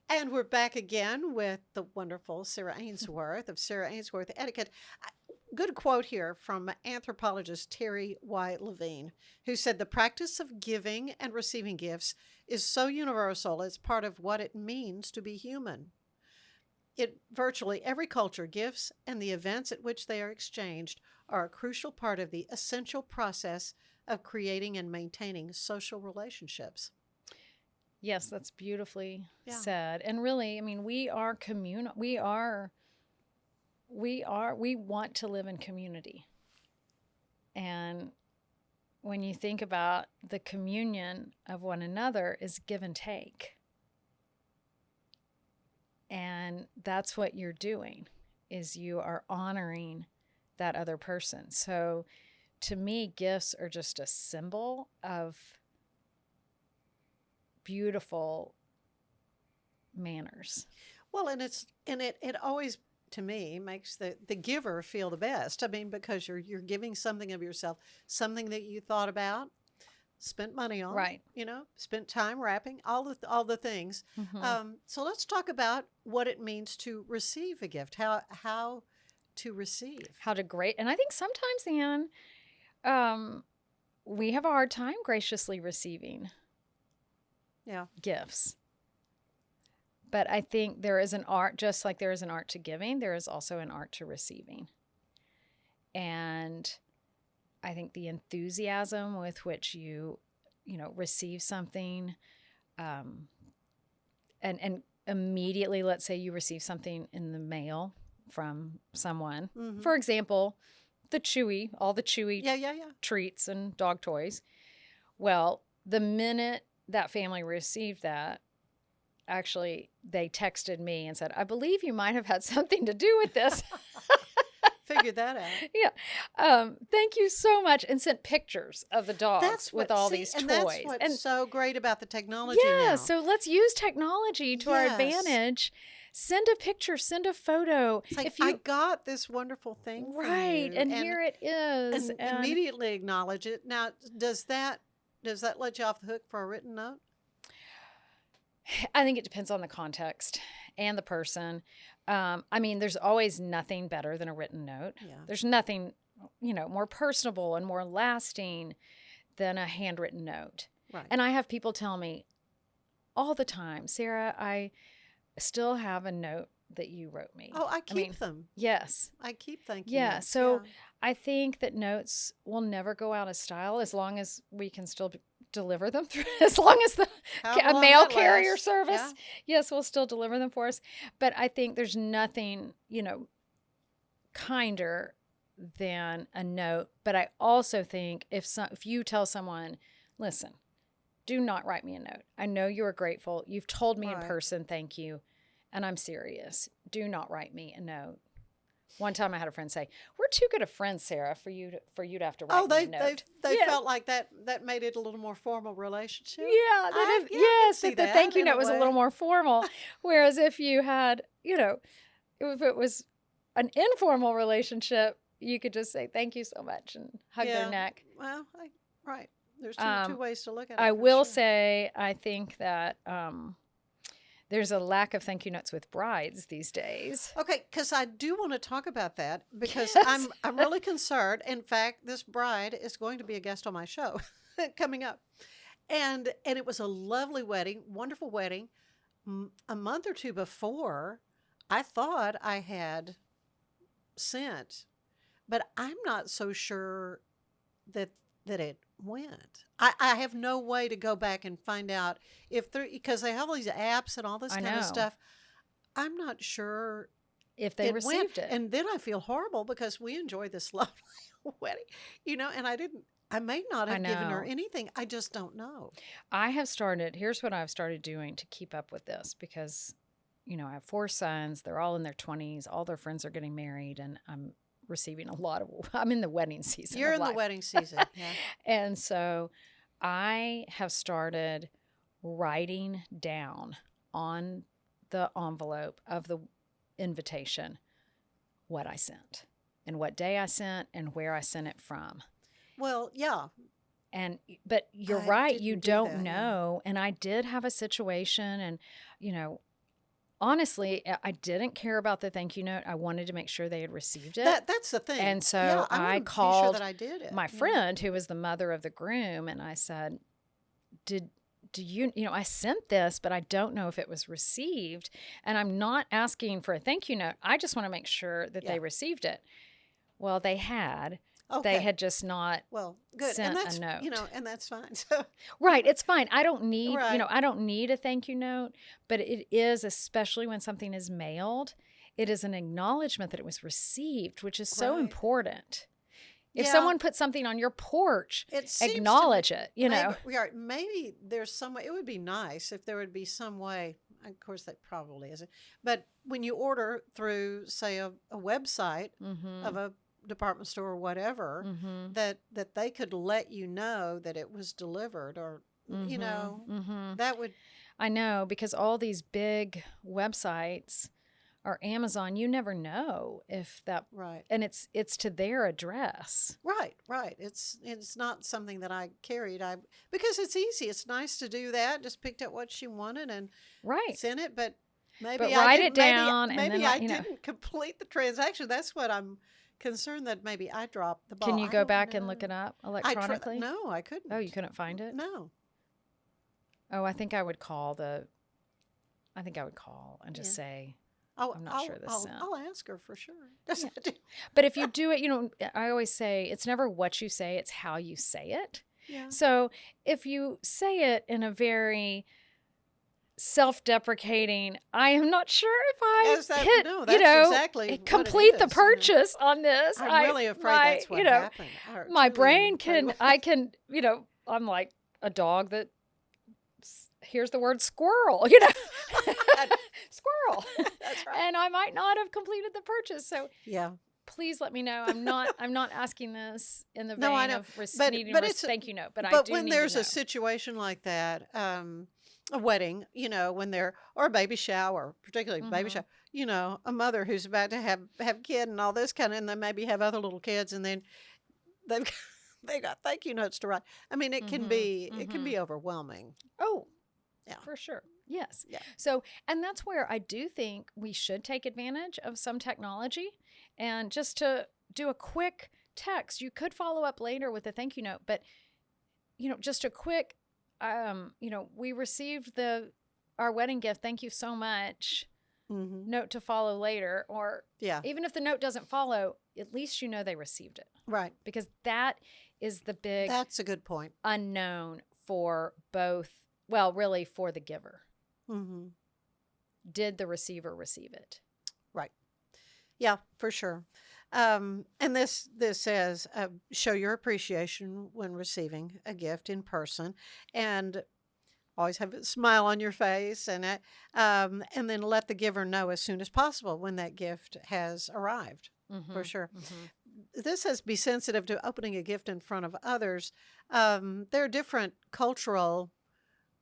And we're back again with the wonderful Sarah Aynesworth of Sarah Aynesworth Etiquette. Good quote here from anthropologist Terry Y. Levine, who said the practice of giving and receiving gifts is so universal, it's part of what it means to be human. In virtually every culture, gifts and the events at which they are exchanged are a crucial part of the essential process of creating and maintaining social relationships. Yes, that's beautifully said. And really, I mean, we are communal. We want to live in community. And when you think about the communion of one another is give and take. And that's what you're doing, is you are honoring that other person. So to me, gifts are just a symbol of beautiful manners. Well, and it always, to me, makes the giver feel the best. I mean, because you're giving something of yourself, something that you thought about, spent money on, right? Spent time wrapping, all the things. Mm-hmm. So let's talk about what it means to receive a gift. How to receive. How to and I think sometimes, Anne, we have a hard time graciously receiving. Gifts. But I think there is an art, just like there is an art to giving, there is also an art to receiving. And I think the enthusiasm with which you receive something, and immediately, let's say you receive something in the mail from someone. Mm-hmm. For example, all the Chewy treats and dog toys. Well, the minute that family received that, actually, they texted me and said, I believe you might have had something to do with this. Figured that out. Yeah. Thank you so much. And sent pictures of the dogs with all these toys. And that's what's so great about the technology now. Yeah, so let's use technology to our advantage. Send a picture, send a photo. It's like, I got this wonderful thing from you. And here it is. And immediately acknowledge it. Now, does that let you off the hook for a written note? I think it depends on the context and the person. I mean, there's always nothing better than a written note. Yeah. There's nothing, more personable and more lasting than a handwritten note. Right. And I have people tell me all the time, Sarah, I still have a note that you wrote me. Oh, I keep them. Yes. I keep thanking you. So I think that notes will never go out of style as long as we can still deliver them through, as long as How a long mail that carrier lasts. service. Yeah. Yes, will still deliver them for us. But I think there's nothing, kinder than a note. But I also think if you tell someone, listen, do not write me a note. I know you are grateful. You've told me in Right. person, thank you, and I'm serious. Do not write me a note. One time I had a friend say, "We're too good of friends, Sarah, for you to have to write me a note." They Yeah. felt like that made it a little more formal relationship. Yeah, I can yes, see that the that thank you in a note was a way. little more formal. Whereas if you had, if it was an informal relationship, you could just say thank you so much and hug their neck. Well, right. There's two ways to look at it. I for will sure. say, I think that there's a lack of thank you notes with brides these days. Okay, because I do want to talk about that because Yes. I'm really concerned. In fact, this bride is going to be a guest on my show coming up, and it was a lovely wedding, wonderful wedding. A month or two before, I thought I had sent, but I'm not so sure that it went. I have no way to go back and find out if because they have all these apps and all this I kind of know. stuff. I'm not sure If they received it. And then I feel horrible because we enjoyed this lovely wedding, and I may not have given her know. anything. I just don't know. Here's what I've started doing to keep up with this because, I have 4 sons. They're all in their 20s. All their friends are getting married, and I'm receiving I'm in the wedding season. You're of in the life. wedding season. Yeah. And so I have started writing down on the envelope of the invitation what I sent and what day I sent and where I sent it from. Well, yeah. But you're I right, you didn't do don't that, yeah. know. And I did have a situation, and, honestly, I didn't care about the thank you note. I wanted to make sure they had received it. That's the thing. And so Yeah, I wanna be sure called that I did it. my friend who was the mother of the groom, and I said, do you, I sent this, but I don't know if it was received. And I'm not asking for a thank you note. I just want to make sure that they received it. Well, they had. Okay. They had just not good. sent And that's, a note. And that's fine. So Right. It's fine. I don't need, Right. I don't need a thank you note, but it is, especially when something is mailed, it is an acknowledgement that it was received, which is so Right. important. If Yeah. someone puts something on your porch, it seems to acknowledge me- it, Maybe there's some way. It would be nice if there would be some way. Of course, that probably isn't. But when you order through, say, a website of a department store or whatever, that they could let you know that it was delivered, or that would. I know, because all these big websites or Amazon, you never know if that Right. and it's to their address. Right. It's not something that I carried. Because it's easy. It's nice to do that. Just picked up what she wanted and sent it. But maybe I write didn't- it down, and Maybe then I you know. didn't complete the transaction. That's what I'm concerned, that maybe I dropped the ball. Can you I go don't back and know. look it up I electronically? No, I couldn't. Oh, you couldn't find it? No. Oh, I think I would call and just say, I'm not sure this sent. I'll ask her for sure. But if you do it, I always say it's never what you say, it's how you say it. Yeah. So if you say it in a very self-deprecating, I am not sure if I hit, exactly what complete it the is, purchase on this. I'm really afraid that's what happened. My Truly brain afraid. I can, I'm like a dog that hears the word squirrel, squirrel. That's right. And I might not have completed the purchase. So Yeah. please let me know. I'm not asking this in the No, I vein know. of needing But a it's thank you note. But I do when need there's to know. a situation like that, a wedding, when they're, or a baby shower, particularly baby shower, a mother who's about to have a kid and all this kind of, and they maybe have other little kids, and then they got thank you notes to write. I mean, it can be overwhelming. Oh, yeah, for sure. Yes. Yeah. So, and that's where I do think we should take advantage of some technology, and just to do a quick text. You could follow up later with a thank you note, but just a quick, we received our wedding gift. Thank you so much. Note to follow later, or even if the note doesn't follow, at least they received it. Right. Because that is the big That's a good point. unknown for both, well, really for the giver. Mm-hmm. Did the receiver receive it? Right. Yeah, for sure. And this says, show your appreciation when receiving a gift in person, and always have a smile on your face, and then let the giver know as soon as possible when that gift has arrived. For sure. This says be sensitive to opening a gift in front of others. There are different cultural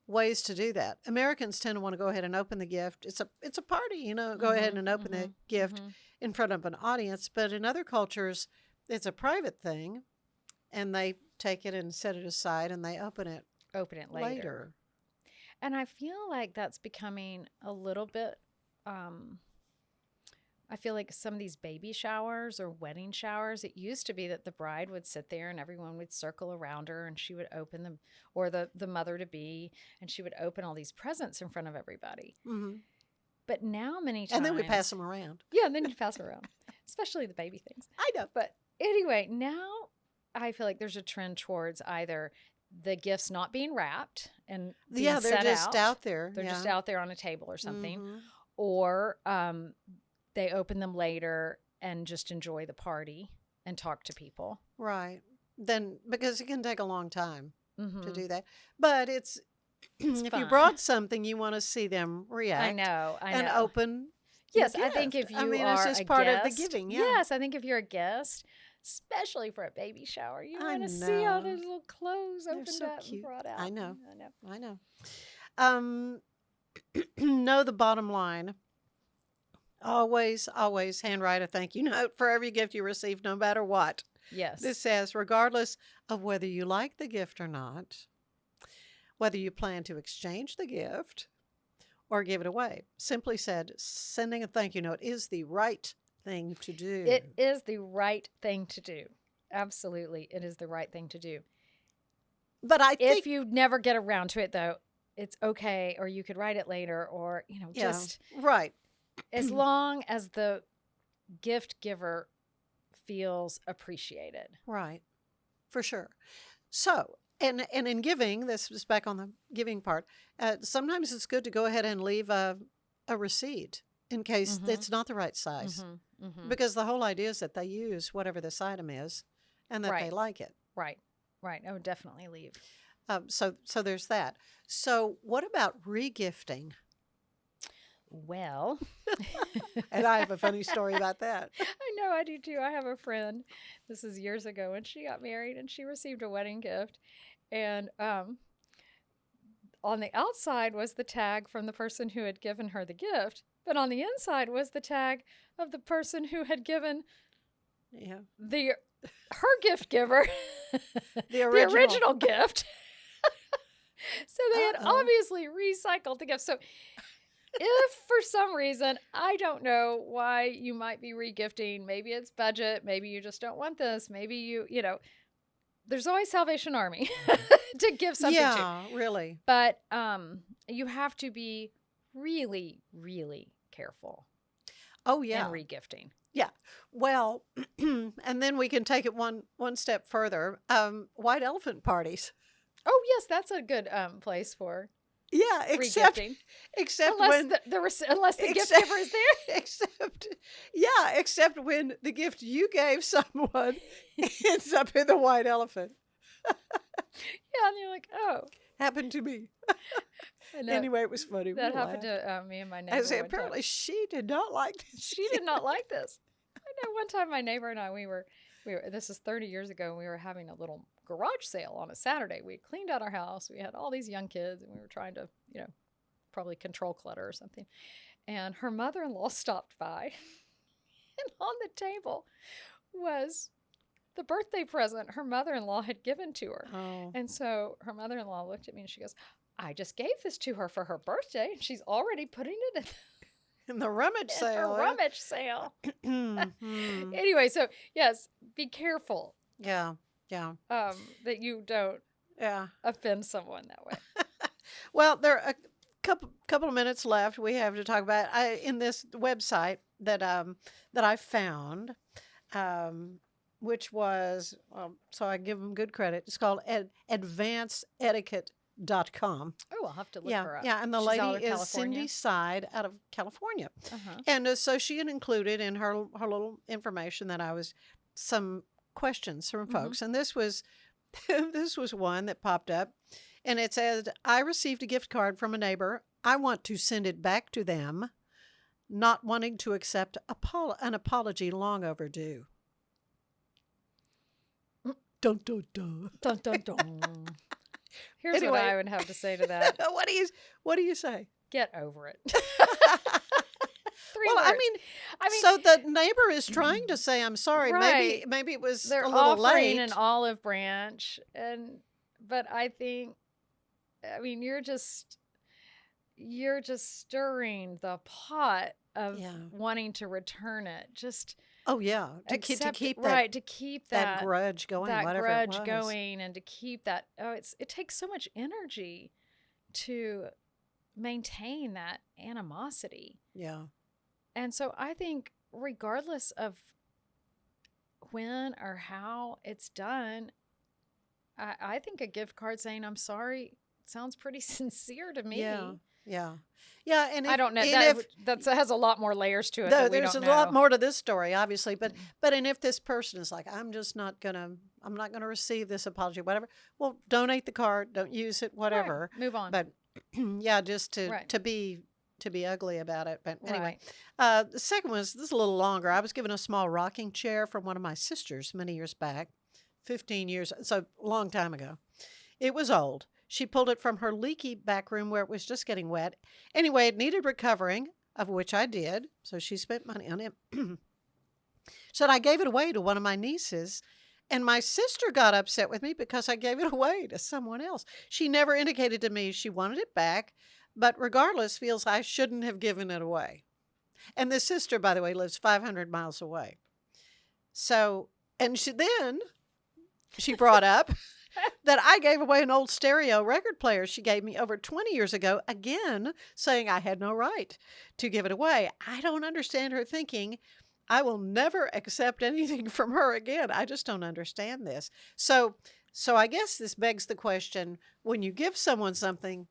ways to do that. Americans tend to want to go ahead and open the gift. It's a party, go ahead and open the gift in front of an audience. But in other cultures, it's a private thing, and they take it and set it aside, and they open it later. And I feel like that's becoming a little bit, I feel like some of these baby showers or wedding showers, it used to be that the bride would sit there and everyone would circle around her and she would open them, or the mother-to-be, and she would open all these presents in front of everybody. But now many times... And then we pass them around. Yeah, and then you pass them around, especially the baby things. I know. But anyway, now I feel like there's a trend towards either the gifts not being wrapped and being they're set just out there. They're just out there on a table or something. Or they open them later and just enjoy the party and talk to people. Right. Then, because it can take a long time to do that. But it's if fun. You brought something, you want to see them react. I know. And open. Yes, the I think gift. if you are it's just a part guest, of the giving. Yeah. Yes, I think if you're a guest, especially for a baby shower, you want to see all those little clothes opened up and brought out. I know. Know the bottom line. Always handwrite a thank you note for every gift you receive, no matter what. Yes. This says, regardless of whether you like the gift or not, whether you plan to exchange the gift or give it away. Simply said, sending a thank you note is the right thing to do. It is the right thing to do. Absolutely. It is the right thing to do. But I think... If you never get around to it, though, it's okay, or you could write it later, or, just... Right. As long as the gift giver feels appreciated. Right. For sure. So, and in giving, this is back on the giving part, sometimes it's good to go ahead and leave a receipt in case it's not the right size. Because the whole idea is that they use whatever this item is and that they like it. Right. Oh, definitely leave. So there's that. So what about re-gifting? Well, and I have a funny story about that. I know, I do too. I have a friend, this is years ago, when she got married and she received a wedding gift. And on the outside was the tag from the person who had given her the gift. But on the inside was the tag of the person who had given her gift giver the original gift. So they had obviously recycled the gift. So if for some reason, I don't know why you might be regifting, maybe it's budget, maybe you just don't want this, maybe you there's always Salvation Army to give something to. Yeah, really. But you have to be really, really careful. Oh, yeah. In regifting. Yeah. Well, and then we can take it one step further. White elephant parties. Oh, yes, that's a good place for except unless when unless the gift giver is there. Except when the gift you gave someone ends up in the white elephant. Yeah, and you're like, oh, happened to me. Anyway, it was funny. That happened to me and my neighbor. I say, apparently she did not like this. She did not like this. I know one time my neighbor and I, we were this is 30 years ago, and we were having a little garage sale on a Saturday. We cleaned out our house. We had all these young kids, and we were trying to, probably control clutter or something. And her mother-in-law stopped by, and on the table was the birthday present her mother-in-law had given to her. Oh. And so her mother-in-law looked at me and she goes, I just gave this to her for her birthday, and she's already putting it in the rummage sale. Rummage sale. Anyway, so yes, be careful. Yeah. That you don't offend someone that way. Well, there are a couple of minutes left we have to talk about in this website that I found. which was, so I give them good credit. It's called advancedetiquette.com. Oh, I'll have to look Yeah, her up. yeah, and the She's out lady of is California? Cindy Side out of California. Uh-huh. And so she had included in her little information that I was some questions from folks, and this was this was one that popped up, and it said, "I received a gift card from a neighbor. I want to send it back to them, not wanting to accept an apology long overdue." Dun, dun, dun. Dun, dun, dun. Here's Anyway. what I would have to say to that. What do you say? Get over it. Well, I mean, so the neighbor is trying to say, "I'm sorry." Right. Maybe it was They're a little offering late. an olive branch, but I think, I mean, you're just stirring the pot of wanting to return it. Just Oh yeah, to keep that right, to keep that grudge going, that whatever grudge it was. going, and to keep that. Oh, it takes so much energy to maintain that animosity. Yeah. And so I think regardless of when or how it's done, I think a gift card saying "I'm sorry" sounds pretty sincere to me. Yeah. Yeah. Yeah. And I don't know. That has a lot more layers to it. No, that we there's don't a lot know. more to this story, obviously. But and if this person is like, I'm not gonna receive this apology, whatever. Well, donate the card, don't use it, whatever. Right. Move on. But yeah, just to be ugly about it. But anyway, the second one is this is a little longer. I was given a small rocking chair from one of my sisters many years back, 15 years, so a long time ago. It was old. She pulled it from her leaky back room where it was just getting wet. Anyway, it needed recovering, of which I did. So she spent money on it. Said I gave it away to one of my nieces, and my sister got upset with me because I gave it away to someone else. She never indicated to me she wanted it back, but regardless, feels I shouldn't have given it away. And the sister, by the way, lives 500 miles away. So, and she brought up that I gave away an old stereo record player she gave me over 20 years ago, again, saying I had no right to give it away. I don't understand her thinking. I will never accept anything from her again. I just don't understand this. So I guess this begs the question, when you give someone something,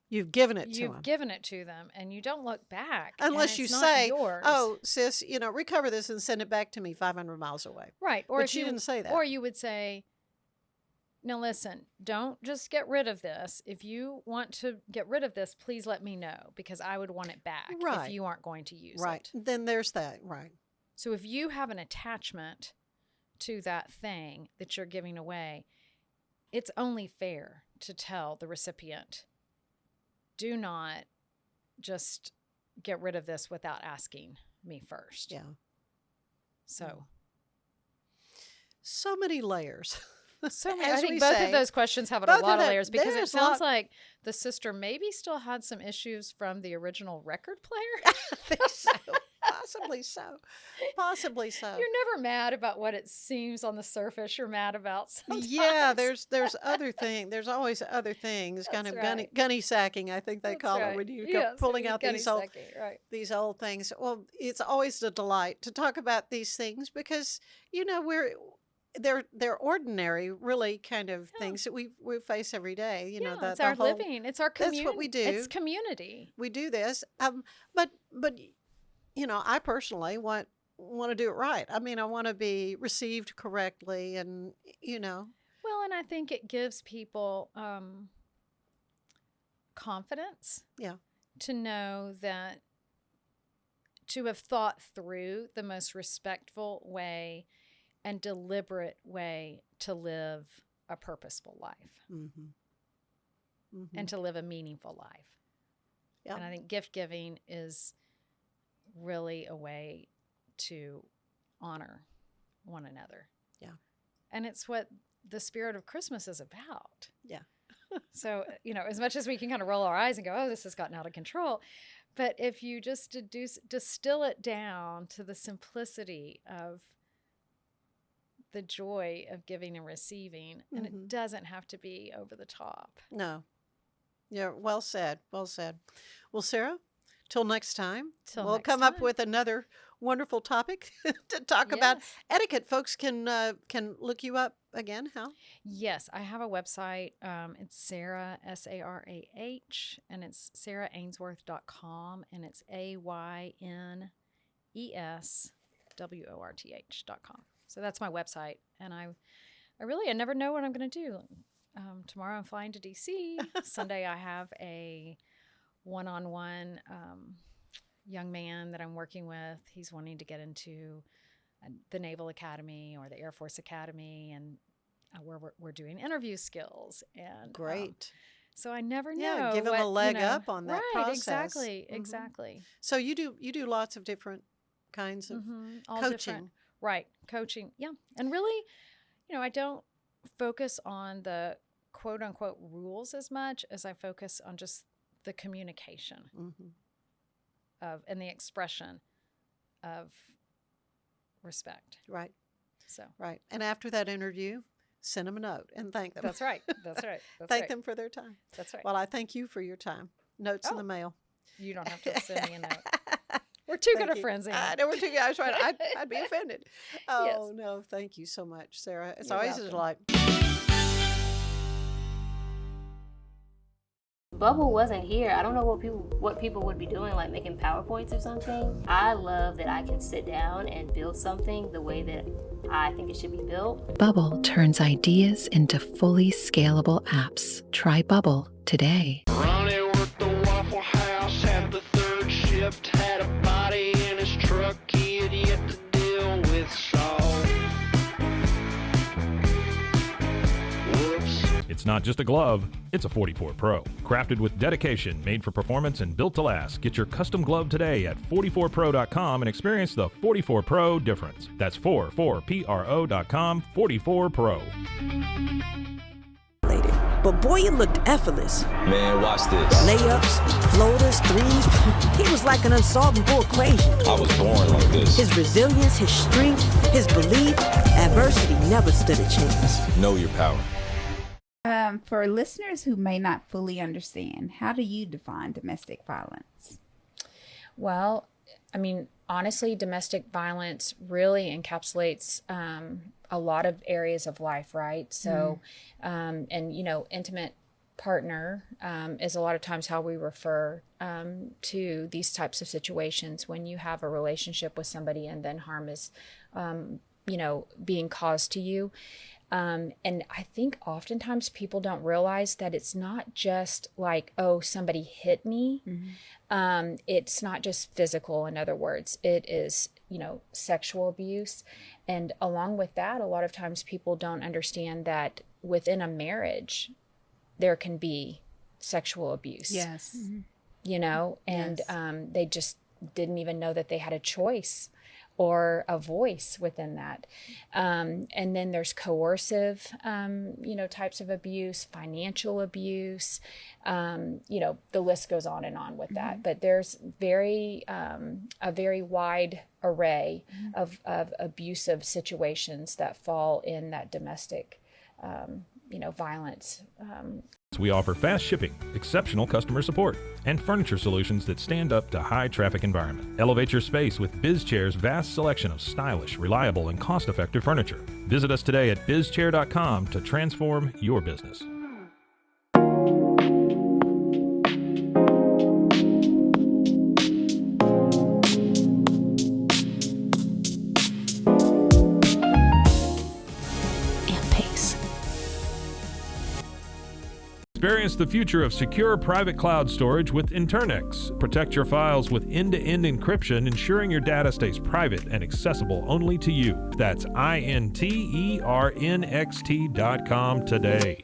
you've given it to them. You've given it to them, and you don't look back. Unless you it's not say, yours. "Oh, sis, recover this and send it back to me 500 miles away." Right. Or but if you didn't say that. Or you would say, "Now listen, don't just get rid of this. If you want to get rid of this, please let me know, because I would want it back if you aren't going to use it." Then there's that. Right. So if you have an attachment to that thing that you're giving away, it's only fair to tell the recipient, do not just get rid of this without asking me first. Yeah. So many layers. So many. I think both of those questions have a lot of layers, because it sounds like the sister maybe still had some issues from the original record player. I think so. Possibly so. You're never mad about what it seems on the surface. You're mad about sometimes. Yeah, there's other things. There's always other things. Kind of gunny sacking, I think they call it, when you go pulling out these old things. Well, it's always a delight to talk about these things, because they're ordinary, really, kind of things that we face every day. It's our living. It's our community. That's what we do. It's community. We do this. But I personally want to do it right. I mean, I want to be received correctly, and Well, and I think it gives people confidence. Yeah. To know that, to have thought through the most respectful way and deliberate way to live a purposeful life. And to live a meaningful life. Yeah. And I think gift giving is really a way to honor one another. Yeah. And it's what the spirit of Christmas is about. Yeah. So, as much as we can kind of roll our eyes and go, "Oh, this has gotten out of control," but if you just distill it down to the simplicity of the joy of giving and receiving, and it doesn't have to be over the top. No. Yeah, well said. Well said. Well, Sarah, till next time. We'll come up with another wonderful topic to talk about. Etiquette. Folks can look you up again. How? Yes, I have a website. It's Sarah, Sarah, and it's sarahaynesworth.com, and it's AYNESWORTH.com. So that's my website, and I never know what I'm going to do. Tomorrow I'm flying to DC. Sunday I have a one-on-one young man that I'm working with. He's wanting to get into the Naval Academy or the Air Force Academy, and we're doing interview skills. And great. So I never know. Yeah, give him a leg up on that process. Exactly, Mm-hmm. exactly. So you do lots of different kinds of All coaching. different. Right, coaching. Yeah, and really, I don't focus on the quote unquote rules as much as I focus on just the communication of and the expression of respect. Right. So right. And after that interview, send them a note and thank them. That's right. That's right. That's thank right. them for their time. That's right. Well, I thank you for your time. Notes in the mail. You don't have to send me a note. We're too good of friends. I know we're too good. I was trying. I'd be offended. Oh Yes. no, thank you so much, Sarah. It's You're always a welcome. delight. Bubble wasn't here. I don't know what people would be doing, like making PowerPoints or something. I love that I can sit down and build something the way that I think it should be built. Bubble turns ideas into fully scalable apps. Try Bubble today. Ronnie worked the Waffle House, had the third shift, had a body in his truck he had yet to deal with, so whoops. It's not just a glove, it's a 44 Pro. Crafted with dedication, made for performance, and built to last. Get your custom glove today at 44pro.com and experience the 44 Pro difference. That's 44pro.com, 44 Pro. But boy, it looked effortless. Man, watch this. Layups, floaters, threes. He was like an unsolvable equation. I was born like this. His resilience, his strength, his belief, adversity never stood a chance. Know your power. For listeners who may not fully understand, how do you define domestic violence? Well, I mean, honestly, domestic violence really encapsulates a lot of areas of life, right? So, and, intimate partner is a lot of times how we refer to these types of situations when you have a relationship with somebody and then harm is, being caused to you. And I think oftentimes people don't realize that it's not just like, oh, somebody hit me. It's not just physical, in other words. It is, sexual abuse. And along with that, a lot of times people don't understand that within a marriage, there can be sexual abuse. Yes. And they just didn't even know that they had a choice or a voice within that. And then there's coercive, types of abuse, financial abuse, the list goes on and on with that. But there's a very wide array of abusive situations that fall in that domestic, violence. We offer fast shipping, exceptional customer support, and furniture solutions that stand up to high traffic environment. Elevate your space with BizChair's vast selection of stylish, reliable, and cost-effective furniture. Visit us today at bizchair.com to transform your business. Experience the future of secure private cloud storage with Internix. Protect your files with end-to-end encryption, ensuring your data stays private and accessible only to you. That's INTERNXT.com today.